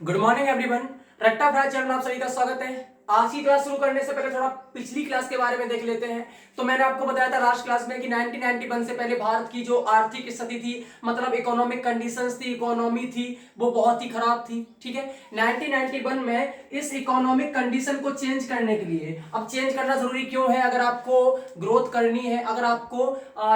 Good morning everyone. रट्टा fry channel में आप सभी का स्वागत है। आज की क्लास शुरू करने से पहले थोड़ा पिछली क्लास के बारे में देख लेते हैं। तो मैंने आपको बताया था लास्ट क्लास में कि 1991 से पहले भारत की जो आर्थिक स्थिति थी, मतलब इकोनॉमिक कंडीशंस थी, इकोनॉमी थी, वो बहुत ही खराब थी। ठीक है, 1991 में इस इकोनॉमिक कंडीशन को चेंज करने के लिए, अब चेंज करना जरूरी क्यों है? अगर आपको ग्रोथ करनी है, अगर आपको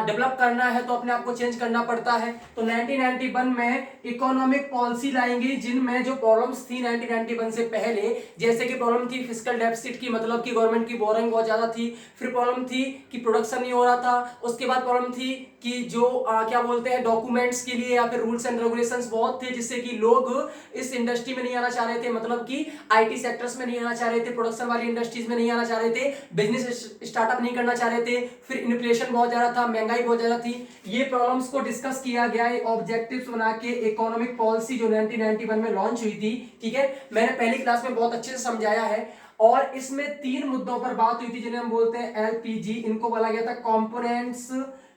डेवलप करना है तो अपने आप को चेंज करना पड़ता है। तो 1991 में इकोनॉमिक पॉलिसी लाएंगे जिनमें जो प्रॉब्लम्स थी 1991 से पहले, जैसे कि प्रॉब्लम थी फिस्कल डेफिसिट की, मतलब कि गवर्नमेंट की बोरिंग बहुत ज्यादा थी। फिर प्रॉब्लम थी कि प्रोडक्शन नहीं हो रहा था। उसके बाद प्रॉब्लम थी कि जो क्या बोलते हैं, डॉक्यूमेंट्स के लिए या फिर रूल्स एंड रेगुलेशंस बहुत थे, जिससे कि लोग इस इंडस्ट्री में नहीं आना चाह रहे थे, मतलब कि आईटी सेक्टर्स में नहीं आना चाह रहे थे, प्रोडक्शन वाली इंडस्ट्रीज में नहीं आना चाह रहे थे, बिजनेस स्टार्टअप नहीं करना चाह रहे थे। फिर इन्फ्लेशन बहुत ज्यादा था, महंगाई बहुत ज्यादा थी। ये प्रॉब्लम्स को डिस्कस किया गया, ऑब्जेक्टिव्स बना के इकोनॉमिक पॉलिसी जो 1991 में लॉन्च हुई थी। ठीक है, मैंने पहली क्लास में बहुत अच्छे से समझाया है। और इसमें तीन मुद्दों पर बात हुई थी जिन्हें हम बोलते हैं एलपीजी। इनको बोला गया था कंपोनेंट्स,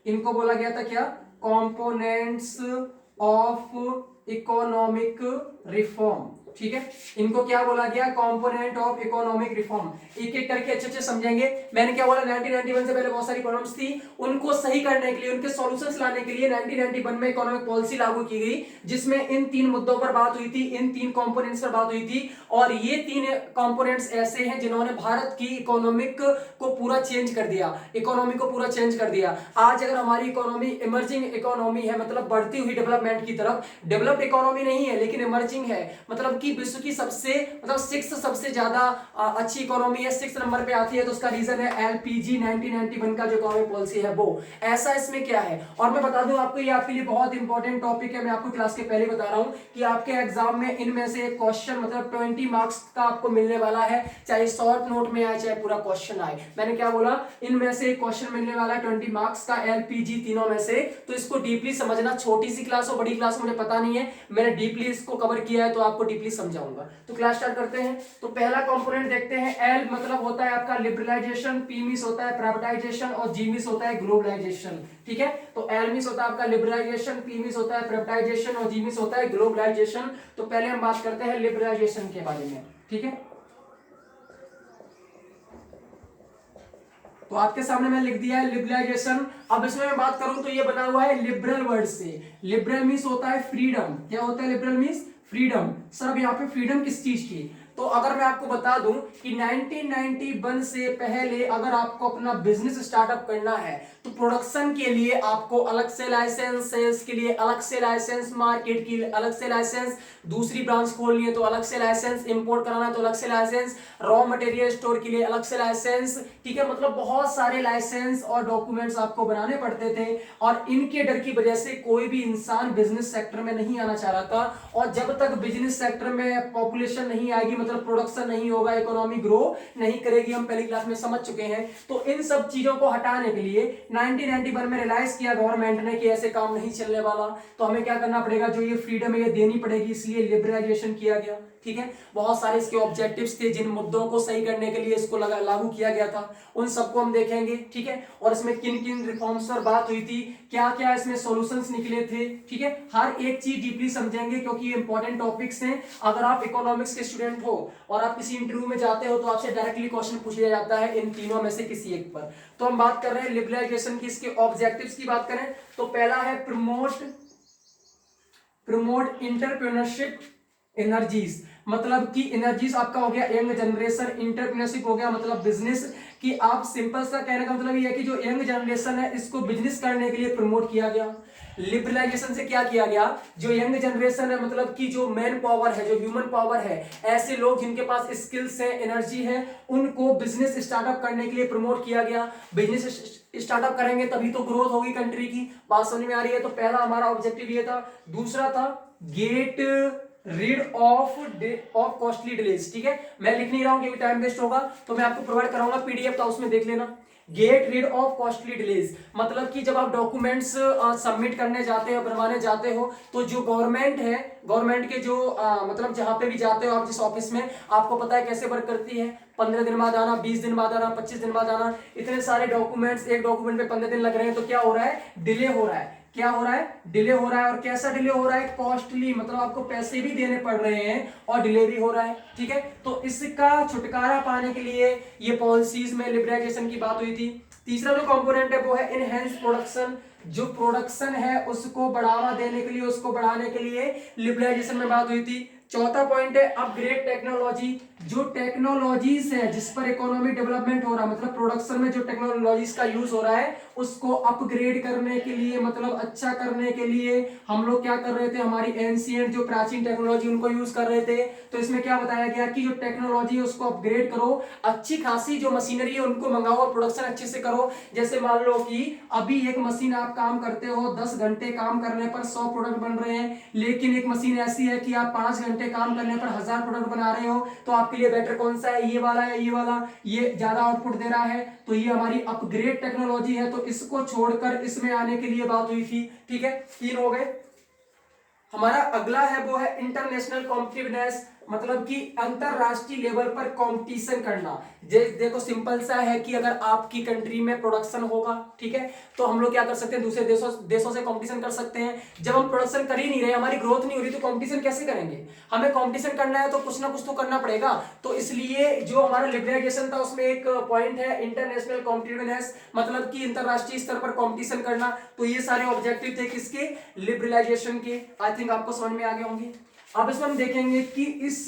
इनको बोला गया था क्या? Components of economic reform. ठीक है, इनको क्या बोला गया? Component of economic reform. एक एक करके अच्छे अच्छे समझेंगे। मैंने क्या बोला, 1991 से पहले बहुत सारी प्रॉब्लम्स थी, उनको सही करने के लिए, उनके सॉल्यूशंस लाने के लिए 1991 में इकोनॉमिक पॉलिसी लागू की गई, जिसमें इन तीन मुद्दों पर बात हुई थी, इन तीन कंपोनेंट्स पर बात हुई थी। और ये तीन कंपोनेंट्स ऐसे हैं जिन्होंने भारत की इकोनॉमिक को पूरा चेंज कर दिया, इकोनॉमी को पूरा चेंज कर दिया। आज अगर हमारी इकोनॉमी इमर्जिंग इकोनॉमी है, मतलब बढ़ती हुई डेवलपमेंट की तरफ, डेवलप्ड इकोनॉमी नहीं है लेकिन इमर्जिंग है, मतलब कि विश्व की सबसे, मतलब सिक्स सबसे ज्यादा अच्छी इकोनॉमी है, 6 नंबर पे आती है, तो उसका रीजन है एलपीजी 1991 का जो इकोनॉमिक पॉलिसी है वो। ऐसा इसमें क्या है, और मैं बता दूं आपको, ये आपके लिए बहुत इंपॉर्टेंट टॉपिक है। मैं आपको क्लास के पहले बता रहा हूं कि आपके एग्जाम में इनमें से एक क्वेश्चन, मतलब 20 मार्क्स का आपको मिलने वाला है, चाहे शॉर्ट नोट में आए चाहे पूरा क्वेश्चन आए। मैंने क्या बोला, इनमें से एक क्वेश्चन मिलने वाला है 20 मार्क्स का, एलपीजी तीनों में से। तो इसको डीपली समझना, छोटी सी क्लास हो बड़ी क्लास मुझे पता नहीं है, मैंने डीपली इसको कवर किया है तो आपको डीपली समझाऊंगा। तो क्लास स्टार्ट करते हैं। तो पहला कंपोनेंट देखते हैं। एल मतलब होता है आपका लिबरलाइजेशन, पी मींस होता है प्राइवेटाइजेशन और जी मींस होता है ग्लोबलाइजेशन। ठीक है, तो एल मींस होता है आपका लिबरलाइजेशन, पी मींस होता है प्राइवेटाइजेशन और जी मींस होता है ग्लोबलाइजेशन। तो पहले हम बात करते हैं लिबरलाइजेशन के बारे में। ठीक है, तो आपके सामने मैंने लिख दिया है लिबरलाइजेशन। अब इसमें मैं बात करूं तो ये बना हुआ है लिबरल वर्ड से। लिबरल मींस होता है फ्रीडम। क्या होता है लिबरल मींस? फ्रीडम। सर अब यहाँ पे फ्रीडम किस चीज की? तो अगर मैं आपको बता दूं कि 1991 से पहले अगर आपको अपना बिजनेस स्टार्टअप करना है तो प्रोडक्शन के लिए आपको अलग से लाइसेंस, सेल्स के लिए अलग से लाइसेंस, मार्केट के लिए अलग से लाइसेंस, दूसरी ब्रांच खोलनी है तो अलग से लाइसेंस, इंपोर्ट कराना है तो अलग से लाइसेंस, रॉ मटेरियल स्टोर के लिए अलग से लाइसेंस। ठीक है, मतलब बहुत सारे लाइसेंस और डॉक्यूमेंट्स आपको बनाने पड़ते थे, और इनके डर की वजह से कोई भी इंसान बिजनेस सेक्टर में नहीं आना चाह रहा था। और जब तक बिजनेस सेक्टर में पॉपुलेशन नहीं आएगी, मतलब प्रोडक्शन नहीं होगा, इकोनॉमी ग्रो नहीं करेगी, हम पहली क्लास में समझ चुके हैं। तो इन सब चीजों को हटाने के लिए 1991 में रियलाइज किया गवर्नमेंट ने कि ऐसे काम नहीं चलने वाला, तो हमें क्या करना पड़ेगा, जो ये फ्रीडम है ये देनी पड़ेगी, इसलिए लिबरलाइजेशन किया गया। ठीक है, बहुत सारे इसके ऑब्जेक्टिव्स थे, जिन मुद्दों को सही करने के लिए इसको लागू किया गया था, उन सबको हम देखेंगे। ठीक है, और इसमें किन किन रिफॉर्म्स पर बात हुई थी, क्या क्या इसमें सॉल्यूशंस निकले थे। ठीक है, हर एक चीज डीपली समझेंगे क्योंकि ये इंपॉर्टेंट टॉपिक्स हैं। अगर आप इकोनॉमिक्स के स्टूडेंट हो और आप किसी इंटरव्यू में जाते हो तो आपसे डायरेक्टली क्वेश्चन पूछ लिया जाता है इन तीनों में से किसी एक पर। तो हम बात कर रहे हैं लिबरलाइजेशन की। इसके ऑब्जेक्टिव्स की बात करें तो पहला है प्रमोट इंटरप्रेन्योरशिप एनर्जीज, मतलब कि एनर्जीज आपका हो गया यंग जनरेशन, इंटरप्रेन्योरशिप हो गया मतलब बिजनेस, कि आप सिंपल सा कहने का मतलब ये है कि जो यंग जनरेशन है इसको बिजनेस करने के लिए प्रमोट किया गया। लिबरलाइजेशन से क्या किया गया, जो यंग जनरेशन है, मतलब कि जो मैन पावर है, जो ह्यूमन पावर है, ऐसे लोग जिनके पास स्किल्स है, एनर्जी है, उनको बिजनेस स्टार्टअप करने के लिए प्रमोट किया गया। बिजनेस स्टार्टअप करेंगे तभी तो ग्रोथ होगी कंट्री की। बात समझ में आ रही है? तो पहला हमारा ऑब्जेक्टिव ये था। दूसरा था get rid of costly delays. ठीक है, मैं लिख नहीं रहा हूं क्योंकि टाइम वेस्ट होगा, तो मैं आपको प्रोवाइड कराऊंगा पीडीएफ, तो उसमें देख लेना। Get rid of costly delays मतलब कि जब आप डॉक्यूमेंट्स सबमिट करने जाते हो, बनवाने जाते हो, तो जो गवर्नमेंट है, गवर्नमेंट के जो मतलब जहां पे भी जाते हो आप, जिस ऑफिस में, आपको पता है कैसे वर्क करती है, 15 दिन बाद आना, 20 दिन बाद आना, 25 दिन बाद आना, इतने सारे डॉक्यूमेंट्स, एक डॉक्यूमेंट पे 15 दिन लग रहे हैं, तो क्या हो रहा है, डिले हो रहा है। क्या हो रहा है, डिले हो रहा है। और कैसा डिले हो रहा है, कॉस्टली, मतलब आपको पैसे भी देने पड़ रहे हैं और डिले भी हो रहा है। ठीक है, तो इसका छुटकारा पाने के लिए ये पॉलिसीज में लिबरलाइजेशन की बात हुई थी। तीसरा जो कंपोनेंट है वो है इनहेंस प्रोडक्शन। जो प्रोडक्शन है उसको बढ़ावा देने के लिए, उसको बढ़ाने के लिए लिबरलाइजेशन में बात हुई थी। चौथा पॉइंट है अपग्रेड टेक्नोलॉजी। जो टेक्नोलॉजीज है जिस पर इकोनॉमिक डेवलपमेंट हो रहा है, मतलब प्रोडक्शन में जो टेक्नोलॉजीज का यूज हो रहा है उसको अपग्रेड करने के लिए, मतलब अच्छा करने के लिए हम लोग क्या कर रहे थे, हमारी एंशिएंट जो प्राचीन टेक्नोलॉजी उनको यूज कर रहे थे। तो इसमें क्या बताया गया कि जो टेक्नोलॉजी है उसको अपग्रेड करो, अच्छी खासी जो मशीनरी है उनको मंगाओ और प्रोडक्शन अच्छे से करो। जैसे मान लो कि अभी एक मशीन आप काम करते हो, 10 घंटे काम करने पर 100 प्रोडक्ट बन रहे हैं, लेकिन एक मशीन ऐसी है कि आप 5 घंटे काम करने पर 1000 प्रोडक्ट बना रहे हो। तो आपके लिए बेटर कौन सा है, ये वाला है ये वाला, ये ज्यादा आउटपुट दे रहा है। तो ये हमारी अपग्रेड टेक्नोलॉजी है, तो इसको छोड़कर इसमें आने के लिए बात हुई थी। ठीक है, 3 हो गए। हमारा अगला है वो है इंटरनेशनल कॉम्पिटिटिवनेस, मतलब कि अंतरराष्ट्रीय लेवल पर कंपटीशन करना। देखो सिंपल सा है कि अगर आपकी कंट्री में प्रोडक्शन होगा, ठीक है, तो हम लोग क्या कर सकते हैं, दूसरे देशों से कंपटीशन कर सकते हैं। जब हम प्रोडक्शन कर ही नहीं रहे, हमारी ग्रोथ नहीं हो रही, तो कंपटीशन कैसे करेंगे। हमें कंपटीशन करना है तो कुछ ना कुछ तो करना पड़ेगा। तो इसलिए जो हमारा लिबरलाइजेशन था उसमें एक पॉइंट है इंटरनेशनल कॉम्पिटिटिवनेस, मतलब कि अंतरराष्ट्रीय स्तर पर कंपटीशन करना। तो ये सारे ऑब्जेक्टिव थे किसके, लिबरलाइजेशन के। आई थिंक आपको समझ में आ गए होंगे। अब इसमें हम देखेंगे कि इस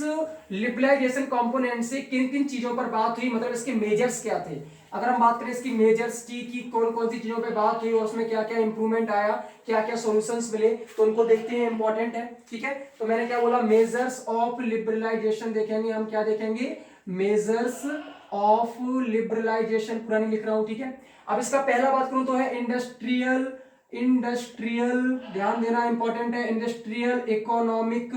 लिबरलाइजेशन कंपोनेंट से किन किन चीजों पर बात हुई, मतलब इसके मेजर्स क्या थे। अगर हम बात करें इसकी मेजर्स की कौन कौन सी चीजों पे बात हुई और उसमें क्या क्या इंप्रूवमेंट आया, क्या क्या सॉल्यूशंस मिले, तो उनको देखते हैं, इंपॉर्टेंट है। ठीक है, तो मैंने क्या बोला, मेजर्स ऑफ लिबरलाइजेशन देखेंगे हम। क्या देखेंगे, मेजर्स ऑफ लिबरलाइजेशन, पुरानी लिख रहा हूं। ठीक है, अब इसका पहला बात करूं तो है इंडस्ट्रियल, ध्यान देना इंपॉर्टेंट है, इंडस्ट्रियल इकोनॉमिक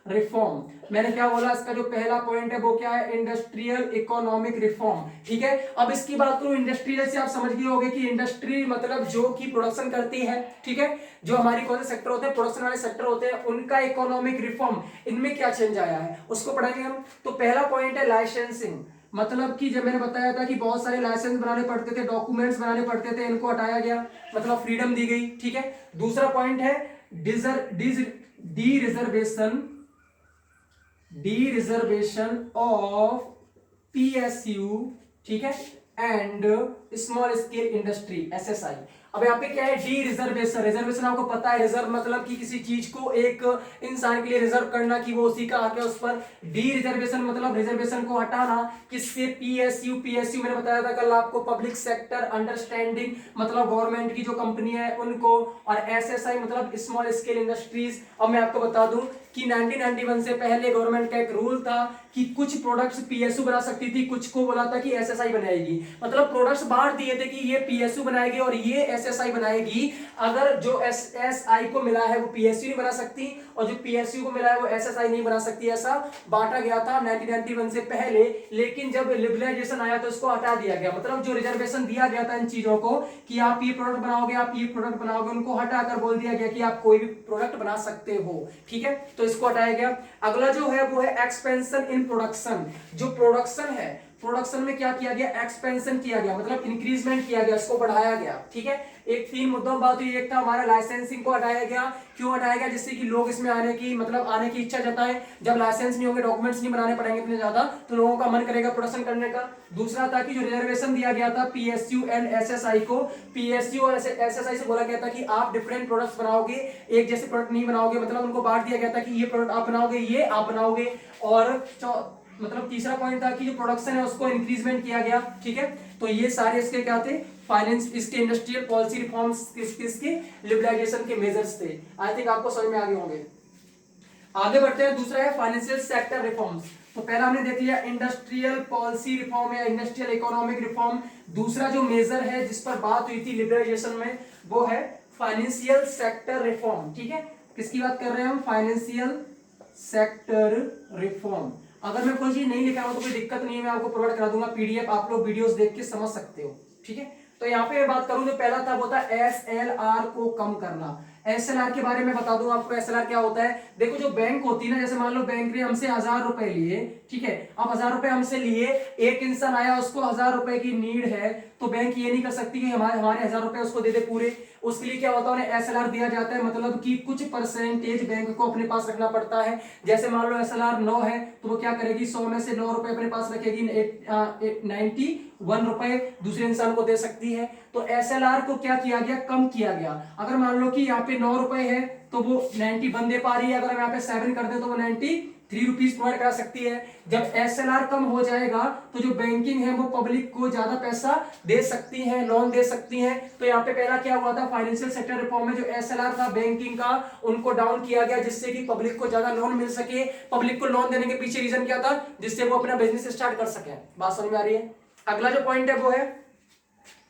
रिफॉर्म। मैंने क्या बोला, इसका जो पहला पॉइंट है वो क्या है, इंडस्ट्रियल इकोनॉमिक रिफॉर्म। ठीक है, अब इसकी बात करूं इंडस्ट्रियल से, आप समझ गए होंगे कि इंडस्ट्री मतलब जो कि प्रोडक्शन करती है। ठीक है, जो हमारी कौन से सेक्टर होते हैं, प्रोडक्शन वाले सेक्टर होते हैं, उनका इकोनॉमिक रिफॉर्म, इनमें क्या चेंज आया है उसको पढ़ाएंगे हम। तो पहला पॉइंट है लाइसेंसिंग, मतलब कि जब मैंने बताया था कि बहुत सारे लाइसेंस बनाने पड़ते थे, डॉक्यूमेंट्स बनाने पड़ते थे, इनको हटाया गया, मतलब फ्रीडम दी गई। ठीक है, दूसरा पॉइंट है डी रिजर्वेशन ऑफ पीएसयू, ठीक है, and small scale industry, SSI. अब यहाँ पे क्या है, डी रिजर्वेशन। रिजर्वेशन आपको पता है, रिजर्व मतलब कि किसी चीज को एक इंसान के लिए रिजर्व करना कि वो उसी का हक है उस पर। डी रिजर्वेशन मतलब रिजर्वेशन को हटाना, किससे, पीएसयू। पीएसयू मैंने बताया था कल आपको, पब्लिक सेक्टर अंडरस्टैंडिंग, मतलब गवर्नमेंट की जो कंपनी है उनको। और एसएसआई मतलब स्मॉल स्केल इंडस्ट्रीज। अब मैं आपको बता दूं कि 1991 से पहले गवर्नमेंट का एक रूल था कि कुछ प्रोडक्ट्स पीएसयू बना सकती थी, कुछ को बोला था कि एसएसआई बनाएगी। मतलब प्रोडक्ट्स बांट दिए थे कि ये पीएसयू बनाएगी और ये एसएसआई बनाएगी। अगर जो एसएसआई को मिला है वो पीएसयू नहीं बना सकती और जो पीएसयू को मिला है वो एसएसआई नहीं बना सकती। ऐसा बांटा गया था 1991 से पहले, लेकिन जब लिबरलाइजेशन आया तो इसको हटा दिया गया। मतलब जो रिजर्वेशन दिया गया था इन चीजों को कि आप ये प्रोडक्ट बनाओगे, आप ये प्रोडक्ट बनाओगे, उनको हटाकर बोल दिया गया कि आप कोई भी प्रोडक्ट बना सकते हो। ठीक है, तो इसको हटाया गया। अगला जो है वो है एक्सपेंशन इन प्रोडक्शन। जो प्रोडक्शन है, प्रोडक्शन में क्या किया गया, एक्सपेंशन किया गया, मतलब इंक्रीजमेंट किया गया, इसको बढ़ाया गया। ठीक है, एक 3 मुद्दों में बात हुई। एक था हमारा लाइसेंसिंग को हटाया गया। क्यों हटाया गया, जिससे कि लोग इसमें आने की, मतलब आने की इच्छा जताएं। जब लाइसेंस नहीं होंगे, डॉक्यूमेंट्स नहीं बनाने पड़ेंगे इतने ज्यादा, तो लोगों का मन करेगा प्रोडक्शन करने का। दूसरा था कि जो रिजर्वेशन दिया गया था पीएसयू एंड एसएसआई को, पीएसयू और एसएसआई से बोला गया था कि आप डिफरेंट प्रोडक्ट्स बनाओगे, एक जैसे प्रोडक्ट नहीं बनाओगे। मतलब उनको बांट दिया गया था कि ये प्रोडक्ट आप बनाओगे, ये आप बनाओगे। और मतलब तीसरा पॉइंट था कि जो प्रोडक्शन है उसको इंक्रीजमेंट किया गया। ठीक है, तो ये सारे इसके क्या थे, फाइनेंस, इसके इंडस्ट्रियल पॉलिसी रिफॉर्म्स, किसके लिबरलाइजेशन के मेजर्स थे। आई थिंक आपको समझ में आ गए होंगे। आगे बढ़ते हैं, दूसरा है फाइनेंशियल सेक्टर रिफॉर्म्स। तो पहला हमने देख लिया इंडस्ट्रियल पॉलिसी रिफॉर्म या इंडस्ट्रियल इकोनॉमिक रिफॉर्म। दूसरा जो मेजर है जिस पर बात हुई थी लिबरलाइजेशन में वो है फाइनेंशियल सेक्टर रिफॉर्म। ठीक है, किसकी बात कर रहे हैं हम, फाइनेंशियल सेक्टर रिफॉर्म। अगर मैं कोई चीज नहीं लिखा हूं तो कोई दिक्कत नहीं है, मैं आपको प्रोवाइड करा दूंगा पीडीएफ, आप लोग वीडियोस देख के समझ सकते हो। ठीक है, तो यहाँ पे मैं बात करूं जो पहला था वो था एसएलआर को कम करना। एसएलआर के बारे में बता दूं आपको, एसएलआर क्या होता है। देखो जो बैंक होती है ना, जैसे मान लो बैंक ने हमसे 1000 रुपए लिए, ठीक है, अब 1000 रुपए हमसे लिए, एक इंसान आया उसको 1000 रुपए की नीड है, तो बैंक ये नहीं कर सकती कि हमारे 1000 रुपए उसको दे दे पूरे। उसके लिए क्या होता है, उन्हें SLR दिया जाता है, मतलब कि कुछ परसेंटेज बैंक को अपने पास रखना पड़ता है। जैसे मान लो SLR 9 है तो वो क्या करेगी, 100 में से 9 रुपए अपने पास रखेगी, 91 रुपए दूसरे इंसान को दे सकती है। तो SLR को क्या किया गया, कम किया गया। अगर मान लो कि यहाँ पे 9 रुपए है तो वो 91 दे पा रही है, अगर हम यहाँ पे 7 कर दे तो वो 93 रुपीज प्रोवाइड करा सकती है। जब SLR कम हो जाएगा तो जो बैंकिंग है वो पब्लिक को ज्यादा पैसा दे सकती है, लोन दे सकती है। तो यहाँ पे पहला क्या हुआ था, फाइनेंशियल सेक्टर रिफॉर्म में जो SLR था बैंकिंग का, उनको डाउन किया गया, जिससे कि पब्लिक को ज्यादा लोन मिल सके। पब्लिक को लोन देने के पीछे रीजन क्या था, जिससे वो अपना बिजनेस स्टार्ट कर सके। बात समझ में आ रही है। अगला जो पॉइंट है वो है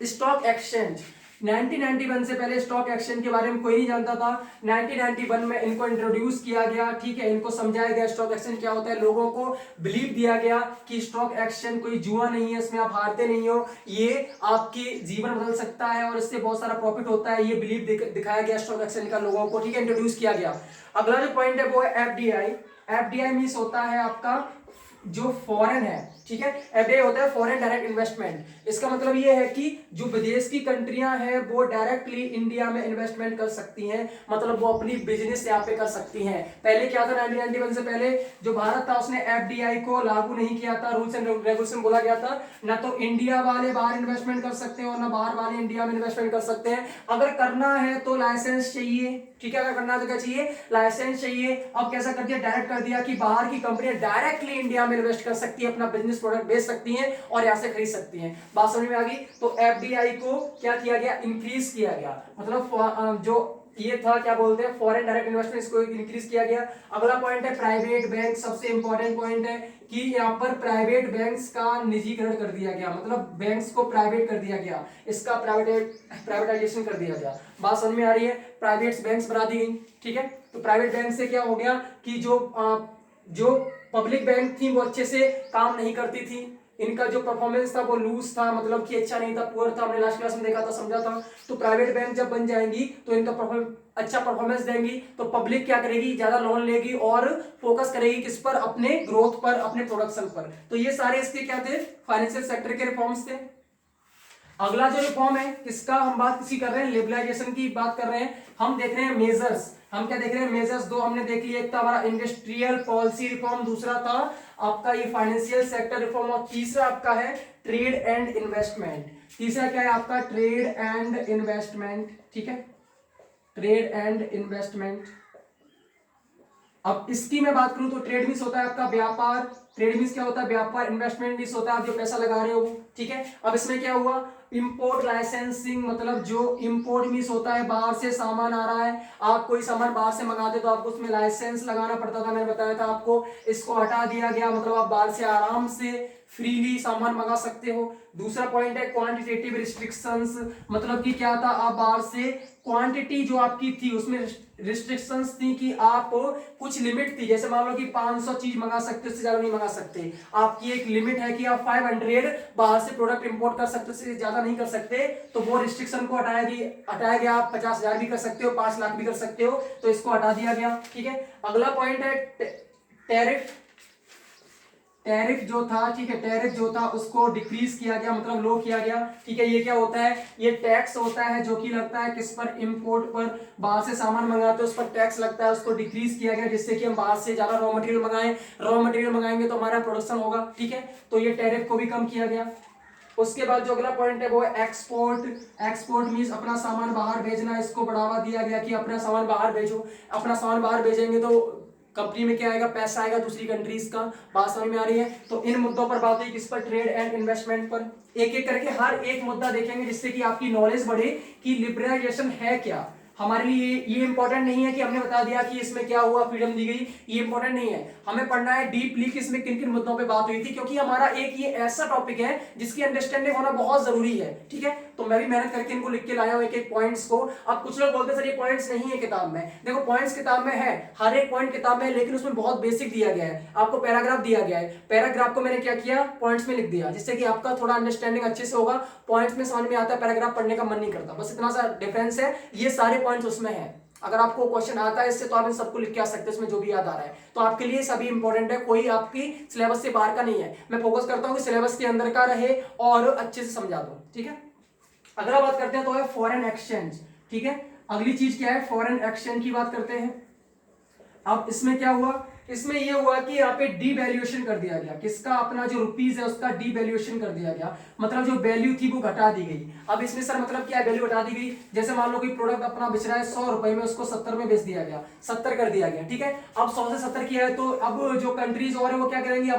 स्टॉक एक्सचेंज। 1991 से पहले स्टॉक एक्सचेंज के बारे में कोई नहीं जानता था। 1991 में इनको इंट्रोड्यूस किया गया, ठीक है, इनको समझाया गया स्टॉक एक्सचेंज क्या होता है, लोगों को बिलीव दिया गया कि स्टॉक एक्सचेंज कोई जुआ नहीं है, इसमें आप हारते नहीं हो, ये आपकी जीवन बदल सकता है और इससे बहुत सारा प्रॉफिट होता है, ये बिलीव दिखाया गया स्टॉक एक्सचेंज का लोगों को, ठीक है, इंट्रोड्यूस किया गया। अगला जो पॉइंट है वो है FDI। FDI मीन्स होता है आपका जो फॉरेन है, ठीक है, एफडीआई होता है फॉरेन डायरेक्ट इन्वेस्टमेंट। इसका मतलब ये है कि जो विदेश की कंट्रियां हैं वो डायरेक्टली इंडिया में इन्वेस्टमेंट कर सकती हैं, मतलब वो अपनी बिजनेस यहाँ पे कर सकती हैं। पहले क्या था, 1991 से पहले जो भारत था उसने एफडीआई को लागू नहीं किया था, रूल्स एंड रेगुलेशन बोला गया था, ना तो इंडिया वाले बाहर इन्वेस्टमेंट कर सकते हैं और ना बाहर वाले इंडिया में इन्वेस्टमेंट कर सकते हैं। अगर करना है तो लाइसेंस चाहिए, ठीक है, अगर करना है तो क्या चाहिए, लाइसेंस चाहिए। अब कैसा कर दिया, डायरेक्ट कर दिया कि बाहर की कंपनियां डायरेक्टली इंडिया में इन्वेस्ट कर सकती है, अपना बिजनेस प्रोडक्ट बेच सकती हैं और यहां से खरीद सकती हैं। बात समझ में आ गई। तो एफडीआई को क्या किया गया, इंक्रीज किया गया, मतलब जो ये था क्या बोलते हैं फॉरेन डायरेक्ट इन्वेस्टमेंट, इसको इंक्रीज किया गया। अगला पॉइंट है प्राइवेट बैंक। सबसे इंपॉर्टेंट पॉइंट है कि यहाँ पर प्राइवेट बैंक्स का निजीकरण कर दिया गया, मतलब बैंक्स को प्राइवेट कर दिया गया, इसका प्राइवेटाइजेशन कर दिया गया। बात समझ में आ रही है। प्राइवेट बैंक्स बना दी गई, ठीक है। तो प्राइवेट बैंक से क्या हो गया कि जो पब्लिक बैंक थी वो अच्छे से काम नहीं करती थी, इनका जो परफॉर्मेंस था वो लूज था, मतलब कि अच्छा नहीं था, पुअर था, हमने लास्ट क्लास में देखा था, समझा था। तो प्राइवेट बैंक जब बन जाएंगी तो इनका अच्छा परफॉर्मेंस देंगी, तो पब्लिक क्या करेगी, ज्यादा लोन लेगी और फोकस करेगी किस पर, अपने ग्रोथ पर, अपने प्रोडक्शन पर। तो ये सारे इसके क्या थे, फाइनेंशियल सेक्टर के रिफॉर्म्स थे। अगला जो रिफॉर्म है किसका हम बात किसी कर रहे हैं, लिबरलाइजेशन की बात कर रहे हैं। हम देख रहे हैं मेजर्स, हम क्या देख रहे हैं, मेजर्स दो हमने देख लिया, एक था हमारा इंडस्ट्रियल पॉलिसी रिफॉर्म, दूसरा था आपका ये फाइनेंशियल सेक्टर रिफॉर्म, और तीसरा आपका है ट्रेड एंड इन्वेस्टमेंट। तीसरा क्या है आपका, ट्रेड एंड इन्वेस्टमेंट, ठीक है, ट्रेड एंड इन्वेस्टमेंट। अब इसकी मैं बात करूं तो ट्रेड मीन्स होता है आपका व्यापार, ट्रेड मीन्स क्या होता है, व्यापार। इन्वेस्टमेंट मीन्स होता है आप जो पैसा लगा रहे हो, ठीक है। अब इसमें क्या हुआ, इंपोर्ट लाइसेंसिंग, मतलब जो इंपोर्ट मीन्स होता है बाहर से सामान आ रहा है, आप कोई सामान बाहर से मंगाते तो आपको उसमें लाइसेंस लगाना पड़ता था, मैंने बताया था आपको, इसको हटा दिया गया, मतलब आप बाहर से आराम से फ्रीली सामान मंगा सकते हो। दूसरा पॉइंट है क्वांटिटेटिव रिस्ट्रिक्शंस, मतलब कि क्या था, आप बाहर से क्वांटिटी जो आपकी थी उसमें रिस्ट्रिक्शंस थी कि आप कुछ लिमिट थी, जैसे मान लो कि 500 चीज मंगा सकते, उससे ज्यादा नहीं मंगा सकते, आपकी एक लिमिट है कि आप 500 बाहर से प्रोडक्ट इंपोर्ट कर सकते, उससे ज्यादा नहीं कर सकते। तो वो रिस्ट्रिक्शन को हटाया गया, आप 50,000 भी कर सकते हो, 5 लाख भी कर सकते हो, तो इसको हटा दिया गया, ठीक है। अगला पॉइंट है टैरिफ। टैरिफ जो था, ठीक है, टैरिफ जो था उसको डिक्रीज किया गया, मतलब लो किया गया, ठीक है। ये क्या होता है, ये टैक्स होता है जो कि लगता है किस पर, इंपोर्ट पर, बाहर से सामान मंगाते हैं उस पर टैक्स लगता है, उसको डिक्रीज किया गया, जिससे कि हम बाहर से ज्यादा रॉ मटेरियल मंगाएं, रॉ मटेरियल मंगाएंगे तो हमारा प्रोडक्शन होगा, ठीक है। तो ये टैरिफ को भी कम किया गया। उसके बाद जो अगला पॉइंट है वो है एक्सपोर्ट। एक्सपोर्ट मींस अपना सामान बाहर भेजना, इसको बढ़ावा दिया गया कि अपना सामान बाहर भेजो, अपना सामान बाहर भेजेंगे तो कंपनी में क्या आएगा, पैसा आएगा दूसरी कंट्रीज का। बात समझ में आ रही है। तो इन मुद्दों पर बात हुई, किस पर, ट्रेड एंड इन्वेस्टमेंट पर। एक एक करके हर एक मुद्दा देखेंगे जिससे कि आपकी नॉलेज बढ़े कि लिबरलाइजेशन है क्या। हमारे लिए ये इंपॉर्टेंट नहीं है कि हमने बता दिया कि इसमें क्या हुआ, फ्रीडम दी गई, ये इंपॉर्टेंट नहीं है। हमें पढ़ना है डीपली कि इसमें किन किन मुद्दों पे बात हुई थी, क्योंकि हमारा एक ये ऐसा टॉपिक है जिसकी अंडरस्टैंडिंग होना बहुत जरूरी है, ठीक है। तो मैं भी मेहनत करके इनको लिख के लाया हूं एक एक पॉइंट्स को। अब कुछ लोग बोलते हैं सर ये पॉइंट्स नहीं है किताब में, देखो पॉइंट्स किताब में है, हर एक पॉइंट किताब में है, लेकिन उसमें बहुत बेसिक दिया गया है, आपको पैराग्राफ दिया गया है, पैराग्राफ को मैंने क्या किया, पॉइंट्स में लिख दिया, जिससे कि आपका थोड़ा अंडरस्टैंडिंग अच्छे से होगा। पॉइंट्स में समझ में आता है, पैराग्राफ पढ़ने का मन नहीं करता, बस इतना सा डिफरेंस है। ये सारे पॉइंट्स उसमें है, अगर आपको क्वेश्चन आता है इससे तो आप इन सबको लिख के आ सकते हैं, इसमें जो भी याद आ रहा है। तो आपके लिए सभी इंपॉर्टेंट है, कोई आपकी सिलेबस से बाहर का नहीं है। मैं फोकस करता हूं कि सिलेबस के अंदर का रहे और अच्छे से समझा दूं, ठीक है। अगला बात करते हैं तो है फॉरेन एक्सचेंज, ठीक है। अगली चीज क्या है, फॉरेन एक्सचेंज की बात करते हैं। अब इसमें क्या हुआ, इसमें यह हुआ कि यहाँ पे डीवैल्यूएशन कर दिया गया, किसका, अपना जो रुपीज है उसका डीवैल्यूएशन कर दिया गया, मतलब जो वैल्यू थी वो घटा दी गई। अब इसमें सर मतलब क्या है, वैल्यू घटा दी गई। जैसे मान लो कि प्रोडक्ट अपना बेच रहा है 100 रुपए में, उसको 70 में बेच दिया गया, 70 कर दिया गया, ठीक है। अब 100 से 70 किया है, तो अब जो कंट्रीज और है वो क्या करेंगी,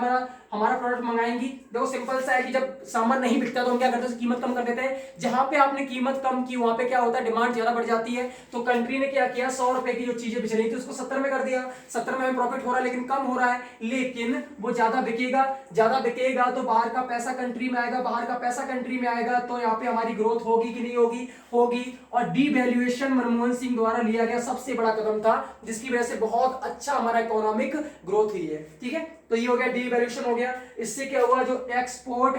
हमारा प्रोडक्ट मंगाएंगी। देखो सिंपल सा है कि जब सामान नहीं बिकता तो हम क्या करते हैं, कीमत कम कर देते हैं। जहां पे आपने कीमत कम की वहां पे क्या होता है, डिमांड ज्यादा बढ़ जाती है। तो कंट्री ने क्या किया, 100 रुपए की जो चीजें बिक रही थी उसको 70 में कर दिया। 70 में हमें प्रॉफिट हो रहा है लेकिन कम हो रहा है, लेकिन वो ज्यादा बिकेगा। ज्यादा बिकेगा तो बाहर का पैसा कंट्री में आएगा, बाहर का पैसा कंट्री में आएगा तो यहाँ पे हमारी ग्रोथ होगी कि नहीं होगी, होगी। और डीवैल्यूएशन मनमोहन सिंह द्वारा लिया गया सबसे बड़ा कदम था, जिसकी वजह से बहुत अच्छा हमारा इकोनॉमिक ग्रोथ हुई है, ठीक है। तो ये हो गया, डीवैल्यूएशन हो गया। इससे क्या हुआ, जो एक्सपोर्ट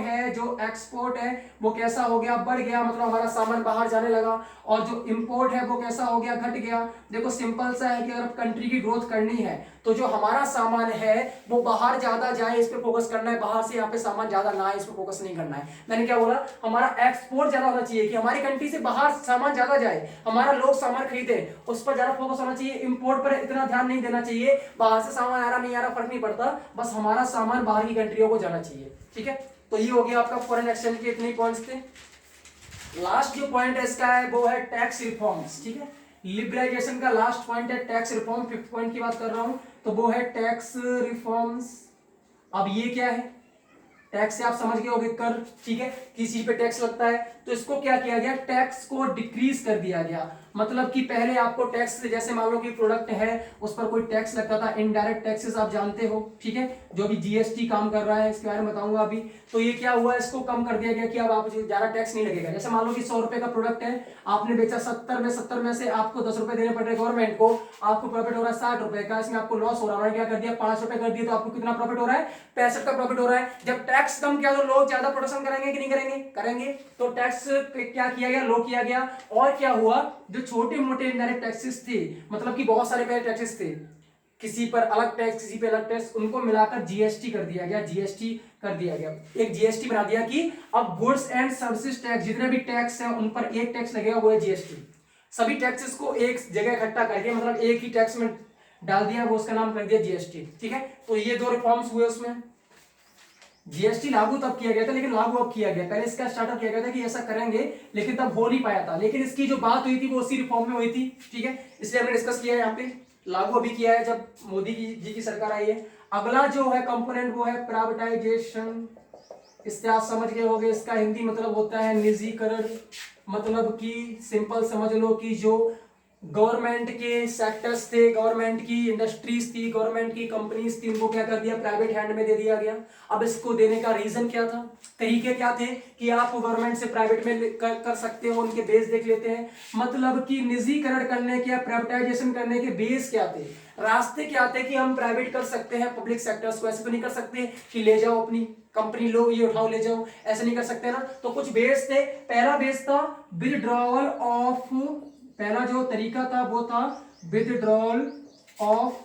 है वो कैसा हो गया, बढ़ गया, मतलब हमारा सामान बाहर जाने लगा। और जो इंपोर्ट है वो कैसा हो गया, घट गया। देखो सिंपल सा है कि अगर कंट्री की ग्रोथ करनी है तो जो हमारा सामान है वो बाहर ज्यादा जाए, इस पे फोकस करना है। बाहर से यहाँ पे सामान ज्यादा ना आए, इस पे फोकस नहीं करना है। मैंने क्या बोला, हमारा एक्सपोर्ट ज्यादा होना चाहिए, कि हमारी कंट्री से बाहर सामान ज्यादा जाए, हमारा लोग सामान खरीदे, उस पर ज्यादा फोकस होना चाहिए। इंपोर्ट पर इतना ध्यान नहीं देना चाहिए, बाहर से सामान आ रहा नहीं आ रहा फर्क नहीं पड़ता, बस हमारा सामान बाहर की कंट्रियों को जाना चाहिए, ठीक है। तो ये हो गया आपका फॉरेन एक्सचेंज के इतने पॉइंट्स थे। लास्ट जो पॉइंट है इसका है वो है टैक्स रिफॉर्म्स, ठीक है। लिबरलाइजेशन का लास्ट पॉइंट है टैक्स रिफॉर्म, 5th पॉइंट की बात कर रहा हूं, तो वो है टैक्स रिफॉर्म्स। अब ये क्या है, टैक्स से आप समझ गए होंगे, कर, ठीक है, किसी चीज पे टैक्स लगता है तो इसको क्या किया गया, टैक्स को डिक्रीज कर दिया गया। मतलब कि पहले आपको टैक्स, जैसे मान लो कि प्रोडक्ट है उस पर कोई टैक्स लगता था, इनडायरेक्ट टैक्सेस आप जानते हो, ठीक है, जो भी जीएसटी काम कर रहा है इसके बारे में बताऊंगा अभी। तो ये क्या हुआ, इसको कम कर दिया गया कि अब आप ज्यादा टैक्स नहीं लगेगा। जैसे मान लो कि 100 रुपए का प्रोडक्ट है, आपने बेचा 70 में से आपको 10 रुपए देने पड़ रहे गवर्नमेंट को, आपको प्रॉफिट हो रहा है 60 रुपए का, इसमें आपको लॉस हो रहा है, क्या कर दिया, 5 रुपए कर दिया, तो आपको कितना प्रॉफिट हो रहा है, 65 का प्रॉफिट हो रहा है। जब टैक्स कम किया तो लोग ज्यादा प्रोडक्शन करेंगे कि नहीं करेंगे, करेंगे। तो टैक्स क्या किया गया, लो किया गया। और क्या हुआ, जो छोटे मोटे इनडायरेक्ट टैक्सेस थे, मतलब कि बहुत सारे पहले टैक्सेस थे, किसी पर अलग टैक्स किसी पे अलग टैक्स, उनको मिलाकर जीएसटी कर दिया गया, जीएसटी कर दिया गया। एक जीएसटी बना दिया कि अब गुड्स एंड सर्विसेज टैक्स, जितने भी टैक्स हैं उन पर एक टैक्स लगेगा, वो है जीएसटी। सभी टैक्सेस को एक जगह इकट्ठा करके, मतलब एक ही टैक्स में डाल दिया, वो उसका नाम कर दिया जीएसटी, ठीक है। तो ये 2 रिफॉर्म्स हुए उसमें। जीएसटी लागू तब किया गया था, लेकिन लागू अब किया गया, पहले इसका स्टार्टअप किया गया था कि ऐसा करेंगे, लेकिन तब हो नहीं पाया था। लेकिन इसकी जो बात हुई थी वो उसी रिफॉर्म में हुई थी, ठीक है, इसलिए हमने डिस्कस किया है यहाँ पे। लागू अभी किया है जब मोदी जी की सरकार आई है। अगला जो है कंपोनेंट वो है प्राइवेटाइजेशन। इससे आप समझ गए होंगे, इसका हिंदी मतलब होता है निजीकरण। मतलब कि सिंपल समझ लो कि जो गवर्नमेंट के सेक्टर्स थे, गवर्नमेंट की इंडस्ट्रीज थी, गवर्नमेंट की कंपनीज थी, उनको क्या कर दिया, प्राइवेट हैंड में दे दिया गया। अब इसको देने का रीजन क्या था, तरीके क्या थे कि आप गवर्नमेंट से प्राइवेट में कर सकते हो, उनके बेस देख लेते हैं। मतलब कि निजीकरण करने के, प्राइवेटाइजेशन करने के बेस क्या थे, रास्ते क्या थे कि हम प्राइवेट कर सकते हैं पब्लिक सेक्टर्स को। ऐसे तो नहीं कर सकते कि ले जाओ अपनी कंपनी, लो ये उठाओ ले जाओ, ऐसे नहीं कर सकते ना। तो कुछ बेस थे। पहला बेस था विथड्रॉवल ऑफ, पहला जो तरीका था वो था विथड्रॉल ऑफ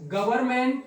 गवर्नमेंट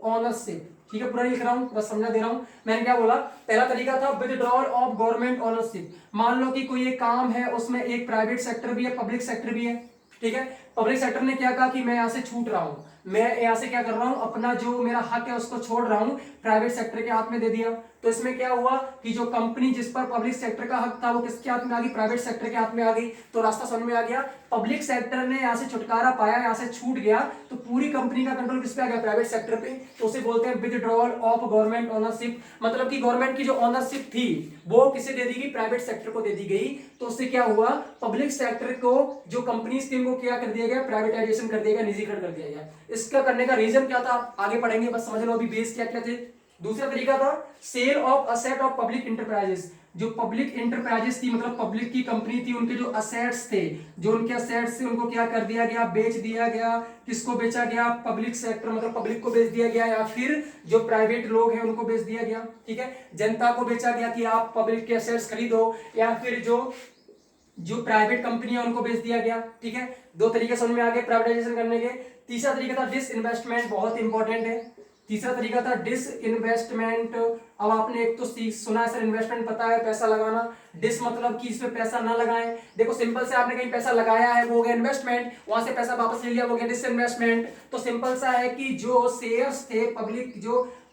ओनरशिप, ठीक है, पूरा लिख रहा हूं, बस समझा दे रहा हूं। मैंने क्या बोला, पहला तरीका था विथड्रॉल ऑफ गवर्नमेंट ओनरशिप। मान लो कि कोई एक काम है, उसमें एक प्राइवेट सेक्टर भी है, पब्लिक सेक्टर भी है, ठीक है। पब्लिक सेक्टर ने क्या कहा कि मैं यहां से छूट रहा हूं, मैं यहां से क्या कर रहा हूं, अपना जो मेरा हक है उसको छोड़ रहा हूं, प्राइवेट सेक्टर के हाथ में दे दिया। तो इसमें क्या हुआ कि जो कंपनी जिस पर पब्लिक सेक्टर का हक था वो किसके हाथ में आ गई, प्राइवेट सेक्टर के हाथ में आ गई। तो रास्ता समझ में आ गया, पब्लिक सेक्टर ने यहां से छुटकारा पाया, यहां से छूट गया, तो पूरी कंपनी का कंट्रोल किस पे आ गया, प्राइवेट सेक्टर पे। तो उसे बोलते हैं विथड्रॉल ऑफ गवर्नमेंट ओनरशिप। मतलब कि गवर्नमेंट की जो ओनरशिप थी वो किसे दे दी गई, प्राइवेट सेक्टर को दे दी गई। तो उससे क्या हुआ, पब्लिक सेक्टर को जो कंपनीज थी उनको क्या कर दिया गया, प्राइवेटाइजेशन कर दिया गया, निजीकरण कर दिया गया। इसका करने का रीजन क्या था आगे पढ़ेंगे, बस समझ लो अभी बेस क्या क्या थे। दूसरा तरीका था sale of asset of public enterprises. जो पब्लिक इंटरप्राइजेस थी, मतलब पब्लिक की कंपनी थी, उनके जो असेट्स थे, जो उनके असेट्स थे उनको क्या कर दिया गया, बेच दिया गया। किसको बेचा गया, पब्लिक सेक्टर, मतलब पब्लिक को बेच दिया गया, या फिर जो प्राइवेट लोग हैं उनको बेच दिया गया, ठीक है। जनता को बेचा गया कि आप पब्लिक के असेट्स खरीदो, या फिर जो प्राइवेट कंपनी है उनको बेच दिया गया, ठीक है। 2 तरीके समझ में आ गए प्राइवेटाइजेशन करने के। तीसरा तरीका था डिसइन्वेस्टमेंट, बहुत इंपॉर्टेंट है। तीसरा तरीका था डिस इन्वेस्टमेंट। अब आपने एक तो सुना है सर, इन्वेस्टमेंट पता है पैसा लगाना, डिस मतलब कि इसमें पैसा ना लगाएं। देखो सिंपल से, आपने कहीं पैसा लगाया है वो हो गया इन्वेस्टमेंट, वहां से पैसा वापस ले लिया वो हो गया डिस इन्वेस्टमेंट। तो सिंपल सा है कि जो शेयर्स थे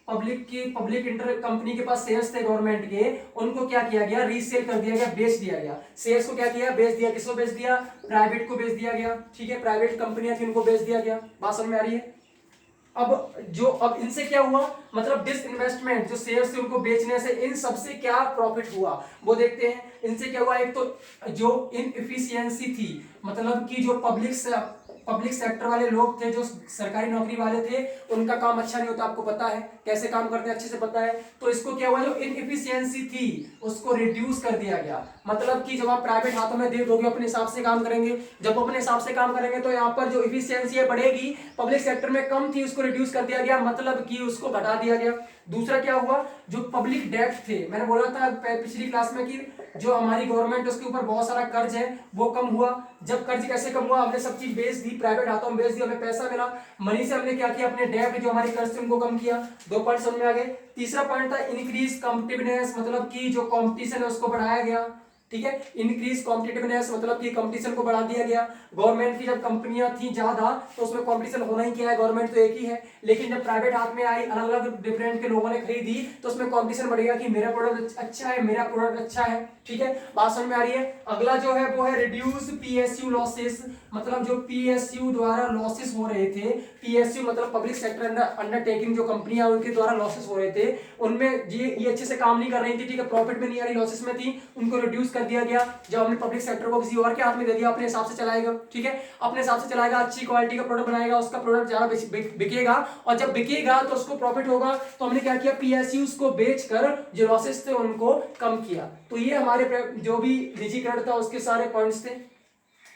पब्लिक इंटर कंपनी के पास शेयर्स थे गवर्नमेंट के, उनको क्या किया गया, रीसेल कर दिया गया, बेच दिया गया। शेयर्स को क्या किया, बेच दिया। किसको बेच दिया, प्राइवेट को बेच दिया गया। ठीक है, प्राइवेट कंपनियां थी उनको बेच दिया गया। बात समझ में आ रही है? अब इनसे क्या हुआ, मतलब डिस इन्वेस्टमेंट, जो शेयर्स थे उनको बेचने से इन सबसे क्या प्रॉफिट हुआ वो देखते हैं। इनसे क्या हुआ, एक तो जो इनएफिशिएंसी थी, मतलब कि जो पब्लिक सेक्टर वाले लोग थे, जो सरकारी नौकरी वाले थे, उनका काम अच्छा नहीं होता। आपको पता है कैसे काम करते हैं, अच्छे से पता है। तो इसको क्या हुआ, जो इनएफिशिएंसी थी उसको रिड्यूस कर दिया गया। मतलब कि जब आप प्राइवेट हाथों में दे दोगे, अपने हिसाब से काम करेंगे, जब अपने हिसाब से काम करेंगे तो यहाँ पर जो इफिशियंसी है बढ़ेगी। पब्लिक सेक्टर में कम थी, उसको रिड्यूस कर दिया गया, मतलब कि उसको घटा दिया गया। दूसरा क्या हुआ, जो पब्लिक डेट थे, मैंने बोला था पिछली क्लास में कि जो हमारी गवर्नमेंट उसके ऊपर बहुत सारा कर्ज है वो कम हुआ। जब कर्ज कैसे कम हुआ, हमने सब चीज बेच दी, प्राइवेट हाथों में बेच दी, हमें पैसा मिला, मनी से हमने क्या किया, अपने डेट जो हमारे कर्ज थे उनको कम किया। 2 पॉइंट समझ में आ गए। तीसरा पॉइंट था इंक्रीज कॉम्पिटिटिवनेस, मतलब कि जो कॉम्पिटिशन है उसको बढ़ाया गया। ठीक है, इंक्रीज कॉम्पिटिटिवनेस मतलब कि कंपटीशन को बढ़ा दिया गया। गवर्नमेंट की जब कंपनियां थी ज्यादा तो उसमें कंपटीशन होना ही क्या है, गवर्नमेंट तो एक ही है। लेकिन जब प्राइवेट हाथ में आई, अलग अलग डिफरेंट के लोगों ने खरीदी, तो उसमें कंपटीशन बढ़ेगा कि मेरा प्रोडक्ट अच्छा है, मेरा प्रोडक्ट अच्छा है। ठीक है, बात समझ में आ रही है? अगला जो है वो है रिड्यूस पीएसयू लॉसेस, मतलब जो पीएसयू द्वारा लॉसेस हो रहे थे, पीएसयू मतलब पब्लिक सेक्टर अंडरटेकिंग, जो कंपनियां उनके द्वारा लॉसेस हो रहे थे, उनमें ये अच्छे से काम नहीं कर रही थी। ठीक है, प्रॉफिट में नहीं आ रही, लॉसेस में थी, उनको रिड्यूस कर दिया गया। जब हमने पब्लिक सेक्टर को किसी और के हाथ में दे दिया, अपने हिसाब से चलाएगा। ठीक है, अपने हिसाब से चलाएगा, अच्छी क्वालिटी का प्रोडक्ट बनाएगा, उसका प्रोडक्ट ज्यादा बिकेगा, और जब बिकेगा तो उसको प्रॉफिट होगा। तो हमने क्या किया, पीएसयूज को बेचकर जो लॉसेस थे उनको कम किया। तो ये हमारे जो भी निजीकरण था उसके सारे पॉइंट्स थे।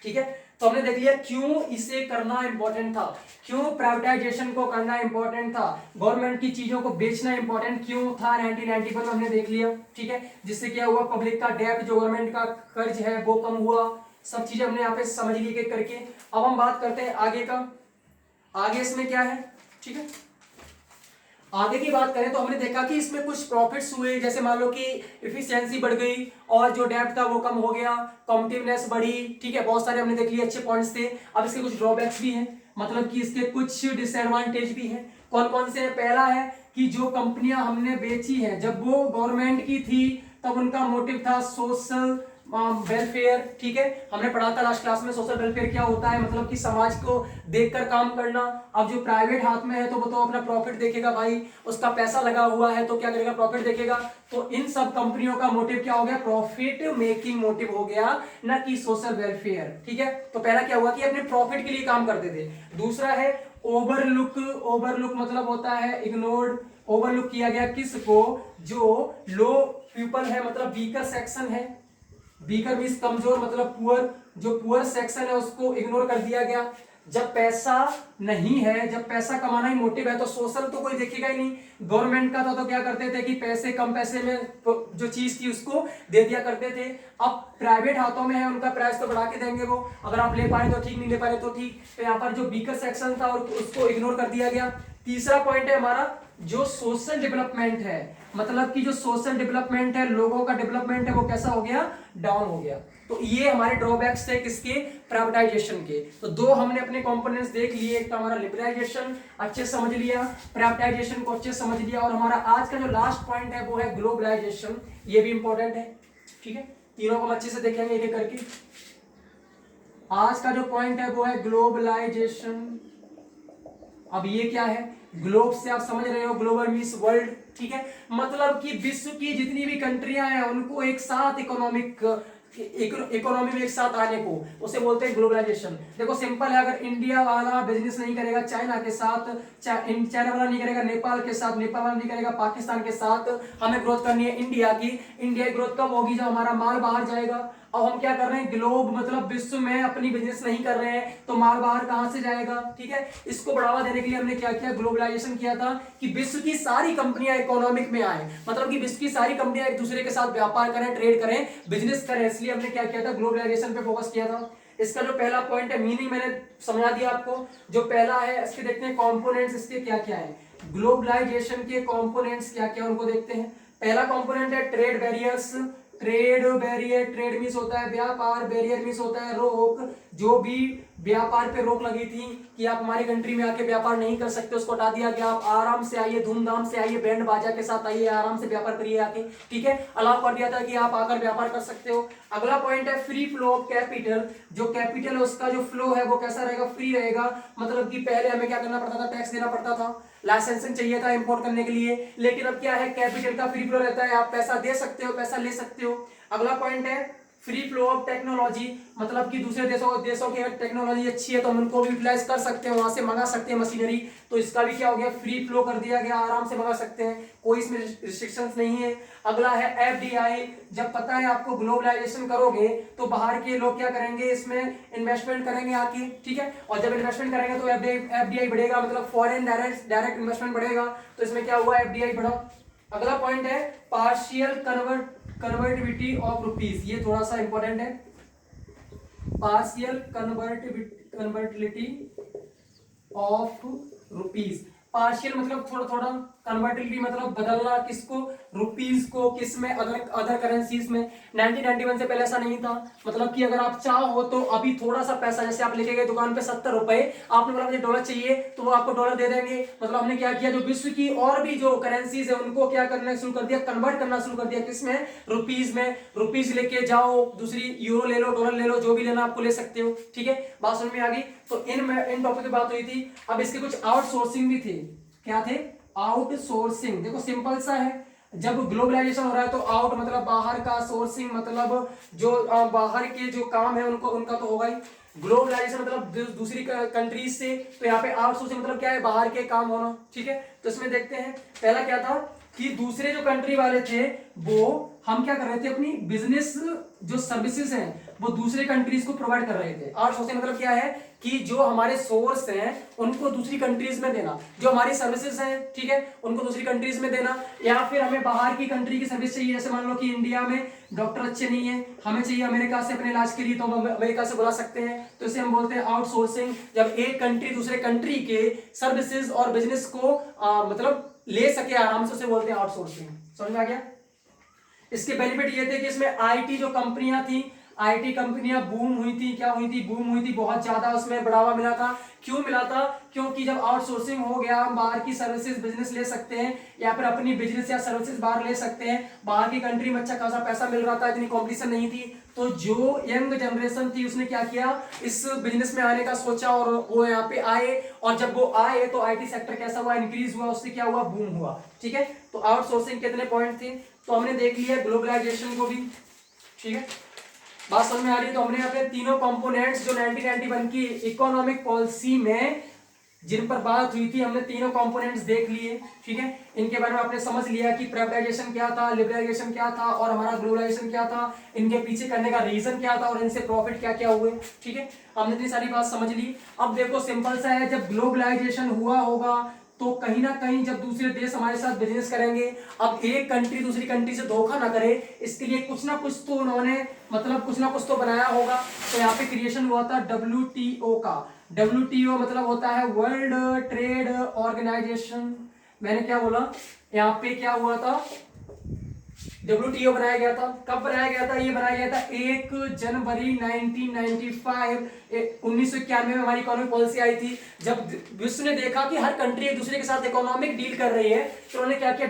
ठीक है, तो हमने देख लिया क्यों इसे करना इंपॉर्टेंट था, क्यों प्राइवेटाइजेशन को करना इंपॉर्टेंट था, गवर्नमेंट की चीजों को बेचना इंपॉर्टेंट क्यों था 1991 में, हमने देख लिया। ठीक है, जिससे क्या हुआ, पब्लिक का डेब्ट, जो गवर्नमेंट का कर्ज है वो कम हुआ। सब चीजें हमने यहाँ पे समझ ली एक करके। अब हम बात करते हैं आगे का, आगे इसमें क्या है। ठीक है, आगे की बात करें तो हमने देखा कि इसमें कुछ प्रॉफिट्स हुए, जैसे मान लो कि इफिशियंसी बढ़ गई और जो डेब्ट था वो कम हो गया, कॉम्पिटिटिवनेस बढ़ी। ठीक है, बहुत सारे हमने देख लिए अच्छे पॉइंट्स थे। अब इसके कुछ ड्रॉबैक्स भी हैं, मतलब कि इसके कुछ डिसएडवांटेज भी हैं। कौन कौन से हैं? पहला है कि जो कंपनियां हमने बेची हैं, जब वो गवर्नमेंट की थी तब उनका मोटिव था सोशल वेलफेयर। ठीक है, हमने पढ़ा था लास्ट क्लास में सोशल वेलफेयर क्या होता है, मतलब कि समाज को देखकर काम करना। अब जो प्राइवेट हाथ में है तो वो तो अपना प्रॉफिट देखेगा भाई, उसका पैसा लगा हुआ है तो क्या करेगा, प्रॉफिट देखेगा। तो इन सब कंपनियों का मोटिव क्या हो गया, प्रॉफिट मेकिंग मोटिव हो गया, ना कि सोशल वेलफेयर। ठीक है, तो पहला क्या हुआ कि अपने प्रॉफिट के लिए काम करते थे। दूसरा है ओवरलुक, ओवरलुक मतलब होता है इग्नोर्ड, ओवरलुक किया गया किसको, जो लो पीपल है, मतलब वीकर सेक्शन है, वीकर मींस कमजोर, मतलब पुअर, जो पुअर सेक्शन है उसको इग्नोर कर दिया गया। जब पैसा नहीं है, जब पैसा कमाना ही मोटिव है तो सोशल तो कोई देखेगा ही नहीं। गवर्नमेंट का तो क्या करते थे कि पैसे कम पैसे में जो चीज थी उसको दे दिया करते थे। अब प्राइवेट हाथों में है, उनका प्राइस तो बढ़ा के देंगे वो, अगर आप ले पाए तो ठीक, नहीं ले पाए तो ठीक। तो यहाँ पर जो वीकर सेक्शन था और उसको इग्नोर कर दिया गया। तीसरा पॉइंट है हमारा जो सोशल डेवलपमेंट है, मतलब कि जो सोशल डेवलपमेंट है, लोगों का डेवलपमेंट है, वो कैसा हो गया, डाउन हो गया। तो ये हमारे ड्रॉबैक्स थे किसके, प्राइवेटाइजेशन के। तो दो हमने अपने कंपोनेंट्स देख लिए, एक तो हमारा लिबरलाइजेशन अच्छे समझ लिया, प्राइवेटाइजेशन को अच्छे समझ लिया, और हमारा आज का जो लास्ट पॉइंट है वो है ग्लोबलाइजेशन, ये भी इंपॉर्टेंट है। ठीक है, तीनों को हम अच्छे से देखेंगे एक एक करके। आज का जो पॉइंट है वो है ग्लोबलाइजेशन। अब ये क्या है, ग्लोब से आप समझ रहे हो, ग्लोबल मींस वर्ल्ड। ठीक है, मतलब कि विश्व की जितनी भी कंट्रियां हैं उनको एक साथ इकोनॉमी में एक साथ आने को उसे बोलते हैं ग्लोबलाइजेशन। देखो सिंपल है, अगर इंडिया वाला बिजनेस नहीं करेगा चाइना के साथ, चाइना वाला नहीं करेगा नेपाल के साथ, नेपाल वाला नहीं करेगा पाकिस्तान के साथ, हमें ग्रोथ करनी है इंडिया की। इंडिया की ग्रोथ कब होगी, जब हमारा माल बाहर जाएगा। अब हम क्या कर रहे हैं, ग्लोब मतलब विश्व में अपनी बिजनेस नहीं कर रहे हैं तो माल बाहर कहां से जाएगा। ठीक है, इसको बढ़ावा देने के लिए हमने क्या किया, ग्लोबलाइजेशन किया था कि विश्व की सारी कंपनियां इकोनॉमिक में आए, मतलब कि विश्व की सारी कंपनियां एक दूसरे के साथ व्यापार करें, ट्रेड करें, बिजनेस करें। इसलिए हमने क्या किया था, ग्लोबलाइजेशन पे फोकस किया था। इसका जो पहला पॉइंट है, मीनिंग मैंने समझा दिया आपको। जो पहला है इसके देखते हैं कंपोनेंट्स, इसके क्या क्या है। ग्लोबलाइजेशन के कंपोनेंट्स क्या क्या उनको देखते हैं। पहला कंपोनेंट है trade barriers. Trade barrier, trade means होता है व्यापार, बैरियर मीन्स होता है रोक। जो भी व्यापार पे रोक लगी थी कि आप हमारी कंट्री में आके व्यापार नहीं कर सकते, उसको हटा दिया गया। आप आराम से आइए, धूमधाम से आइए, बैंड बाजा के साथ आइए, आराम से व्यापार करिए आके, ठीक है, अलाउ कर दिया था कि आप आकर व्यापार कर सकते हो। अगला पॉइंट है फ्री फ्लो ऑफ कैपिटल। जो कैपिटल है उसका जो फ्लो है वो कैसा रहेगा, फ्री रहेगा। मतलब कि पहले हमें क्या करना पड़ता था, टैक्स देना पड़ता था, लाइसेंसिंग चाहिए था इंपोर्ट करने के लिए, लेकिन अब क्या है, कैपिटल का फ्री फ्लो रहता है, आप पैसा दे सकते हो, पैसा ले सकते हो। अगला पॉइंट है फ्री फ्लो ऑफ टेक्नोलॉजी। मतलब कि दूसरे देशों की अगर टेक्नोलॉजी अच्छी है तो हम उनको भी यूटिलाइज कर सकते हैं, वहां से मंगा सकते हैं मशीनरी, तो इसका भी क्या हो गया, फ्री फ्लो कर दिया गया, आराम से मंगा सकते हैं, कोई इसमें रिस्ट्रिक्शंस नहीं है। अगला है एफडीआई। जब पता है आपको ग्लोबलाइजेशन करोगे तो बाहर के लोग क्या करेंगे, इसमें इन्वेस्टमेंट करेंगे आके, ठीक है, और जब इन्वेस्टमेंट करेंगे तो एफडीआई बढ़ेगा, मतलब फॉरेन डायरेक्ट इन्वेस्टमेंट बढ़ेगा, तो इसमें क्या हुआ, एफडीआई बढ़ा। अगला पॉइंट है पार्शियल कन्वर्टिबिलिटी ऑफ रुपीज। ये थोड़ा सा इंपॉर्टेंट है, partial convertibility of rupees. Partial मतलब थोड़ा थोड़ा, कन्वर्टिबिलिटी मतलब बदलना, किसको, रुपीज को, किस में, अदर करेंसीज में। 1991 से पहले ऐसा नहीं था। मतलब कि अगर आप चाहो तो अभी थोड़ा सा पैसा, जैसे आप लेके गए दुकान पे 70 रुपए, आपने बोला मुझे डॉलर चाहिए तो वो आपको डॉलर दे देंगे। मतलब हमने क्या किया, जो विश्व की और भी जो करेंसीज है उनको क्या करना शुरू कर दिया, कन्वर्ट करना शुरू कर दिया, किसमें, रुपीज में। रुपीज लेके जाओ, दूसरी यूरो ले लो, डॉलर ले लो, जो भी लेना आपको ले सकते हो, ठीक है, बात समझ में आ गई। तो इन टॉपिक की बात हुई थी। अब इसके कुछ आउटसोर्सिंग भी थे। क्या थे, आउटसोर्सिंग। देखो सिंपल सा है, जब ग्लोबलाइजेशन हो रहा है तो आउट मतलब बाहर का, सोर्सिंग मतलब जो बाहर के जो काम है उनको, उनका तो होगा ही। ग्लोबलाइजेशन मतलब दूसरी कंट्रीज से, तो यहाँ पे आउटसोर्सिंग मतलब क्या है, बाहर के काम होना, ठीक है। तो इसमें देखते हैं, पहला क्या था कि दूसरे जो कंट्री वाले थे वो, हम क्या कर रहे थे, अपनी बिजनेस जो सर्विसेज हैं वो दूसरे कंट्रीज को प्रोवाइड कर रहे थे। आउटसोर्सिंग मतलब क्या है कि जो हमारे सोर्स हैं उनको दूसरी कंट्रीज में देना, जो हमारी सर्विसेज हैं, ठीक है, उनको दूसरी कंट्रीज में देना। या फिर हमें बाहर की कंट्री की सर्विस चाहिए, जैसे मान लो कि इंडिया में डॉक्टर अच्छे नहीं है, हमें चाहिए अमेरिका से अपने इलाज के लिए, तो हम अमेरिका से बुला सकते हैं, तो इसे हम बोलते हैं आउटसोर्सिंग। जब एक कंट्री दूसरे कंट्री के सर्विसेज और बिजनेस को मतलब ले सके आराम से, उसे बोलते हैं आउटसोर्सिंग। समझ में आ गया। इसके बेनिफिट ये थे कि इसमें आईटी जो कंपनियां थी, आईटी कंपनियां बूम हुई थी, क्या हुई थी, बूम हुई थी, बहुत ज्यादा उसमें बढ़ावा मिला था। क्यों मिला था, क्योंकि जब आउटसोर्सिंग हो गया, हम बाहर की सर्विसेज बिजनेस ले सकते हैं, या फिर अपनी बिजनेस या सर्विसेज बाहर ले सकते हैं। बाहर की कंट्री में अच्छा खासा पैसा मिल रहा था, इतनी कॉम्पिटिशन नहीं थी, तो जो यंग जनरेशन थी उसने क्या किया, इस बिजनेस में आने का सोचा और वो यहाँ पे आए। और जब वो आए तो आईटी सेक्टर कैसा हुआ, इंक्रीज हुआ, उससे क्या हुआ, बूम हुआ, ठीक है। तो आउटसोर्सिंग कितने पॉइंट थे, तो हमने देख लिया ग्लोबलाइजेशन को भी, ठीक है, बात समझ में आ रही है। तो हमने अपने तीनों कंपोनेंट्स जो 1991 की इकोनॉमिक पॉलिसी में जिन पर बात हुई थी, हमने तीनों कंपोनेंट्स देख लिए, ठीक है। इनके बारे में आपने समझ लिया कि प्राइवेटाइजेशन क्या था, लिबरलाइजेशन क्या था, और हमारा ग्लोबलाइजेशन क्या था, इनके पीछे करने का रीजन क्या था, और इनसे प्रॉफिट क्या क्या हुए, ठीक है। हमने इतनी सारी बात समझ ली। अब देखो सिंपल सा है, जब ग्लोबलाइजेशन हुआ होगा तो कहीं ना कहीं जब दूसरे देश हमारे साथ बिजनेस करेंगे, अब एक कंट्री दूसरी कंट्री से धोखा ना करे, इसके लिए कुछ ना कुछ तो उन्होंने मतलब कुछ ना कुछ तो बनाया होगा। तो यहाँ पे क्रिएशन हुआ था WTO का। WTO मतलब होता है वर्ल्ड ट्रेड ऑर्गेनाइजेशन। मैंने क्या बोला, यहाँ पे क्या हुआ था, WTO बनाया गया था। कब बनाया गया था, ये बनाया गया था 1 जनवरी 1995, 1991 में हमारी इकोनॉमिक पॉलिसी आई थी। जब विश्व ने देखा कि हर कंट्री एक दूसरे के साथ इकोनॉमिक डील कर रही है, तो उन्होंने क्या किया,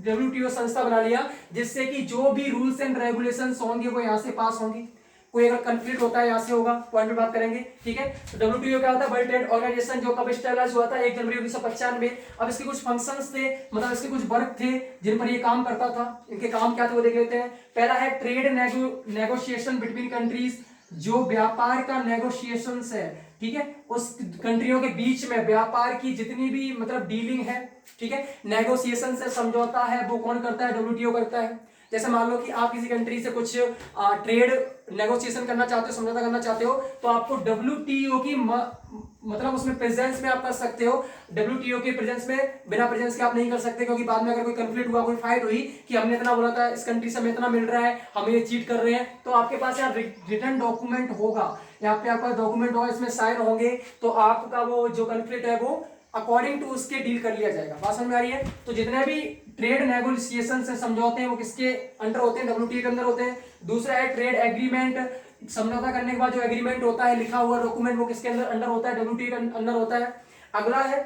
WTO संस्था बना लिया, जिससे कि जो भी रूल्स एंड रेगुलेशंस होंगे वो यहाँ से पास होंगी। कोई अगर कंफ्लिक्ट होता है यहाँ से होगा, पॉइंट पे बात करेंगे, ठीक है। तो WTO क्या होता है, वर्ल्ड ट्रेड ऑर्गेनाइजेशन, जो कब स्टैब्लिश हुआ था, 1 जनवरी 1995। अब इसके कुछ फंक्शंस थे, मतलब इसके कुछ वर्क थे जिन पर ये काम करता था। इनके काम क्या थे वो देख लेते हैं। पहला है ट्रेड नेगोशिएशन बिटवीन कंट्रीज, जो व्यापार का नेगोशिएशन है, ठीक है, उस कंट्रियों के बीच में व्यापार की जितनी भी मतलब डीलिंग है, ठीक है, नेगोशिएशन से समझौता है, वो कौन करता है, WTO करता है। जैसे मान लो कि आप किसी कंट्री से कुछ ट्रेड नेगोशिएशन करना चाहते हो, समझौता करना चाहते हो, तो आपको WTO की मतलब उसमें प्रेजेंस में आप कर सकते हो। WTO के प्रेजेंस में, बिना प्रेजेंस के आप नहीं कर सकते, क्योंकि बाद में अगर कोई कंफ्लिक्ट हुआ, कोई फाइट हुई कि हमने इतना बोला था, इस कंट्री से हमें इतना मिल रहा है, हमें ये चीट कर रहे हैं, तो आपके पास यार रिटर्न डॉक्यूमेंट होगा, यहाँ पे आपका डॉक्यूमेंट होगा, इसमें साइन होंगे, तो आपका वो जो कंफ्लिक्ट है वो अकॉर्डिंग टू उसके डील कर लिया जाएगा। बात समझ में आ रही है? तो जितने भी ट्रेड नेगोशिएशन से समझौते हैं वो किसके अंडर होते हैं? डब्ल्यूटीओ के अंदर होते हैं। दूसरा है ट्रेड एग्रीमेंट, समझौता करने के बाद जो एग्रीमेंट होता है, लिखा हुआ डॉक्यूमेंट, वो किसके अंदर होता है? डब्ल्यूटीओ के अंदर होता है। अगला है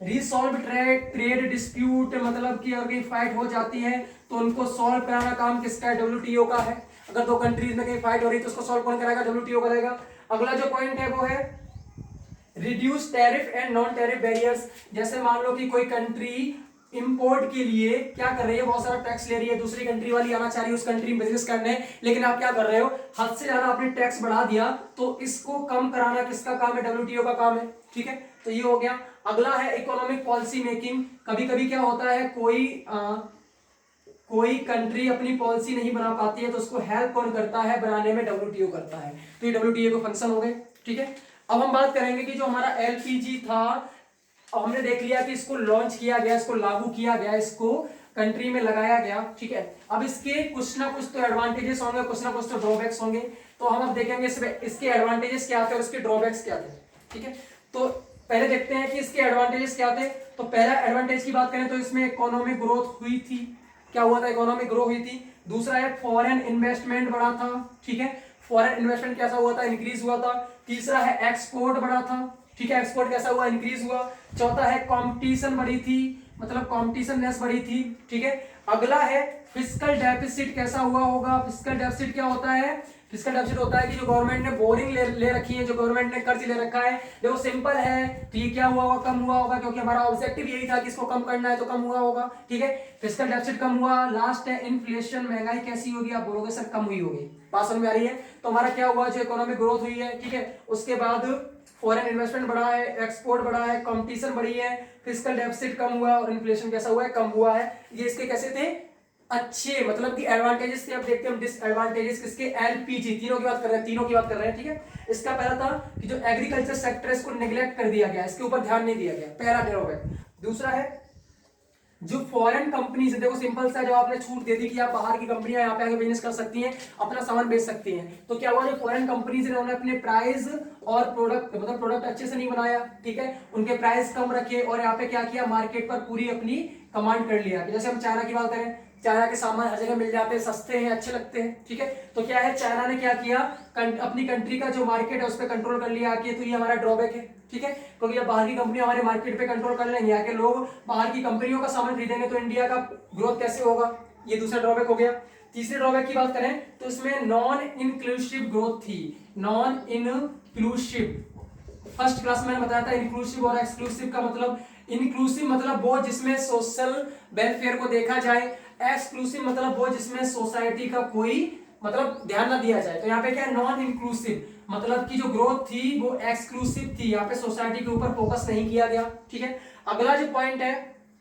रिसॉल्व ट्रेड डिस्प्यूट, मतलब कि अगर कहीं फाइट हो जाती है तो उनको सॉल्व कराना काम किसका है? डब्ल्यूटीओ का है। अगर दो कंट्रीज में कहीं फाइट हो रही है तो उसको सॉल्व कौन कराएगा? डब्ल्यूटीओ करेगा। अगला जो पॉइंट है वो है reduce tariff and non tariff barriers. जैसे मान लो कि कोई कंट्री इंपोर्ट के लिए क्या कर रही है, बहुत सारा टैक्स ले रही है, दूसरी कंट्री वाली आना चाह रही है उस कंट्री में बिजनेस करने, लेकिन आप क्या कर रहे हो, हद से ज्यादा आपने टैक्स बढ़ा दिया, तो इसको कम कराना किसका काम है? डब्ल्यूटीओ का काम है। ठीक है, तो ये हो गया। अगला है इकोनॉमिक पॉलिसी मेकिंग। कभी कभी क्या होता है, कोई कंट्री अपनी पॉलिसी नहीं बना पाती है तो उसको हेल्प कौन करता है बनाने में? डब्ल्यूटीओ करता है। तो ये डब्ल्यूटीओ के फंक्शन हो गए। ठीक है, अब हम बात करेंगे कि जो हमारा एलपीजी था, हमने देख लिया कि इसको लॉन्च किया गया, इसको लागू किया गया, इसको कंट्री में लगाया गया। ठीक है, अब इसके कुछ ना कुछ तो एडवांटेजेस होंगे, कुछ ना कुछ तो ड्रॉबैक्स होंगे। तो हम अब देखेंगे इसके एडवांटेजेस क्या थे और इसके ड्रॉबैक्स क्या थे। ठीक है, तो पहले देखते हैं कि इसके एडवांटेजेस क्या थे। तो पहला एडवांटेज की बात करें तो इसमें इकोनॉमिक ग्रोथ हुई थी। क्या हुआ था? इकोनॉमिक ग्रोथ हुई थी। दूसरा है फॉरेन इन्वेस्टमेंट बढ़ा था। ठीक है, फॉरेन इन्वेस्टमेंट कैसा हुआ था? इंक्रीज हुआ था। तीसरा है एक्सपोर्ट बढ़ा था। ठीक है, एक्सपोर्ट कैसा हुआ? इंक्रीज हुआ। चौथा है कंपटीशन बढ़ी थी, मतलब कंपटीशननेस बढ़ी थी। ठीक है, अगला है फिस्कल डेफिसिट कैसा हुआ होगा? फिस्कल डेफिसिट क्या होता है? फिस्कल डेफिसिट होता है कि जो गवर्नमेंट ने बोरिंग ले रखी है, जो गवर्नमेंट ने कर्ज ले रखा है, देखो सिंपल है, तो ये क्या हुआ होगा? कम हुआ होगा, क्योंकि हमारा ऑब्जेक्टिव यही था कि इसको कम करना है, तो कम हुआ होगा। ठीक है, फिस्कल डेफिसिट कम हुआ। लास्ट है इन्फ्लेशन, महंगाई कैसी होगी? आप बोलोगे सर कम हुई होगी। बात समझ में आ रही है? तो हमारा क्या हुआ? जो इकोनॉमिक ग्रोथ हुई है, ठीक है, उसके बाद फॉरेन इन्वेस्टमेंट बढ़ा है, एक्सपोर्ट बढ़ा है, कंपटीशन बढ़ी है, फिस्कल डेफिसिट कम हुआ और इन्फ्लेशन कैसा हुआ है? कम हुआ है। ये इसके कैसे थे? अच्छे, मतलब कि एडवांटेजेस थे। अब देखते हैं हम डिसएडवांटेजेस किसके? एलपीजी, तीनों की बात कर रहे हैं, तीनों की बात कर रहे हैं। ठीक है, इसका पहला था कि जो एग्रीकल्चर सेक्टर है इसको नेग्लेक्ट कर दिया गया, इसके ऊपर ध्यान नहीं दिया गया, पहला ड्रॉबैक। दूसरा है जो फॉरेन कंपनीज है, देखो सिंपल सा, जब आपने छूट दे दी कि आप बाहर की कंपनियां यहाँ पे आके बिजनेस कर सकती हैं, अपना सामान बेच सकती हैं, तो क्या हुआ? जो फॉरेन कंपनीज है उन्होंने अपने प्राइस और प्रोडक्ट, मतलब प्रोडक्ट अच्छे से नहीं बनाया। ठीक है, उनके प्राइस कम रखे और यहाँ पे क्या किया? मार्केट पर पूरी अपनी कमांड कर लिया। जैसे हम चाइना की बात करें, चाइना के सामान हर जगह मिल जाते हैं, सस्ते हैं, अच्छे लगते हैं। ठीक है, तो क्या है, चाइना ने क्या किया? अपनी कंट्री का जो मार्केट है उस पर कंट्रोल कर लिया आके, तो ये हमारा ड्रॉबैक है। ठीक है, क्योंकि जब बाहर की कंपनी हमारे मार्केट पे कंट्रोल कर लेंगे, आके लोग बाहर की कंपनियों का सामान खरीदेंगे, तो इंडिया का ग्रोथ कैसे होगा? ये दूसरा ड्रॉबैक हो गया। तीसरे ड्रॉबैक की बात करें तो इसमें नॉन इंक्लूसिव ग्रोथ थी। नॉन इंक्लूसिव, फर्स्ट क्लास में मैंने बताया था इंक्लूसिव और एक्सक्लूसिव का मतलब। इंक्लूसिव मतलब वो जिसमें सोशल वेलफेयर को देखा जाए, एक्सक्लूसिव मतलब वो जिसमें सोसाइटी का कोई मतलब ध्यान ना दिया जाए। तो यहाँ पे क्या है? नॉन इंक्लूसिव, मतलब की जो ग्रोथ थी वो एक्सक्लूसिव थी, यहाँ पे सोसाइटी के ऊपर फोकस नहीं किया गया। ठीक है, अगला जो पॉइंट है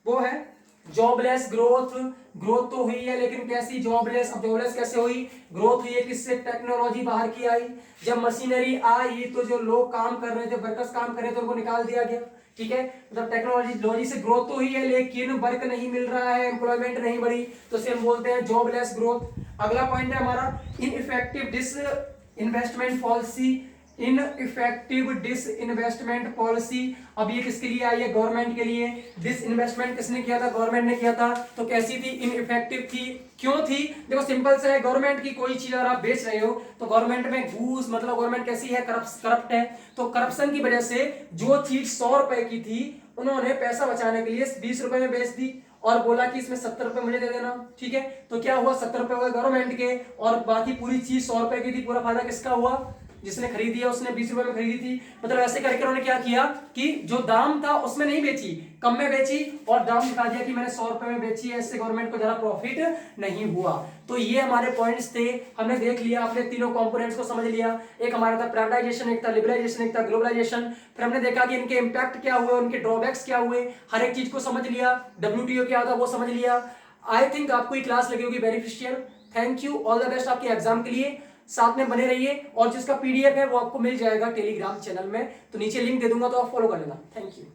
वो है जॉबलेस ग्रोथ। ग्रोथ तो हुई है लेकिन कैसी? जॉबलेस। अब जॉबलेस कैसे हुई? ग्रोथ हुई है किससे? टेक्नोलॉजी बाहर की आई, जब मशीनरी आई तो जो लोग काम कर रहे थे, वर्कर्स काम कर रहे थे, उनको निकाल दिया गया। ठीक है, मतलब टेक्नोलॉजी से ग्रोथ तो हुई है लेकिन वर्क नहीं मिल रहा है, एम्प्लॉयमेंट नहीं बढ़ी, तो इसे हम बोलते हैं जॉबलेस ग्रोथ। अगला पॉइंट है हमारा ineffective disinvestment policy. Ineffective disinvestment policy, अब ये किसके लिए आई है? गवर्नमेंट के लिए। डिस इन्वेस्टमेंट किसने किया था? गवर्नमेंट ने किया था। तो कैसी थी? इनइफेक्टिव थी। क्यों थी? देखो सिंपल से है, गवर्नमेंट की कोई चीज अगर आप बेच रहे हो तो गवर्नमेंट में घूस, मतलब गवर्नमेंट कैसी है? करप्ट है। तो करप्शन की वजह से जो चीज 100 रुपए की थी उन्होंने पैसा बचाने के लिए 20 रुपए में बेच दी और बोला कि इसमें 70 रुपए मुझे दे देना। ठीक है, तो क्या हुआ? 70 रुपए हुए गवर्नमेंट के और बाकी पूरी चीज 100 रुपए की थी। पूरा फायदा किसका हुआ? जिसने खरीदी है उसने 20 रुपए में खरीदी थी। मतलब ऐसे करके उन्होंने क्या किया कि जो दाम था उसमें नहीं बेची, कम में बेची और दाम दिखा दिया कि मैंने 100 रुपए में बेची है, इससे गवर्नमेंट को ज्यादा प्रॉफिट नहीं हुआ। तो ये हमारे पॉइंट्स थे, हमने देख लिया, अपने तीनों कंपोनेंट्स को समझ लिया। एक हमारा था प्राइवेटाइजेशन, एक था लिबरलाइजेशन, एक था ग्लोबलाइजेशन। फिर हमने देखा कि इनके इंपैक्ट क्या हुए, उनके ड्रॉबैक्स क्या हुए, हर एक चीज को समझ लिया। डब्ल्यूटीओ क्या था वो समझ लिया। आई थिंक आपको ये क्लास लगी होगी beneficial. Thank you, all the best आपके एग्जाम के लिए। साथ में बने रहिए और जिसका पीडीएफ है वो आपको मिल जाएगा टेलीग्राम चैनल में, तो नीचे लिंक दे दूंगा तो आप फॉलो कर लेना। Thank you.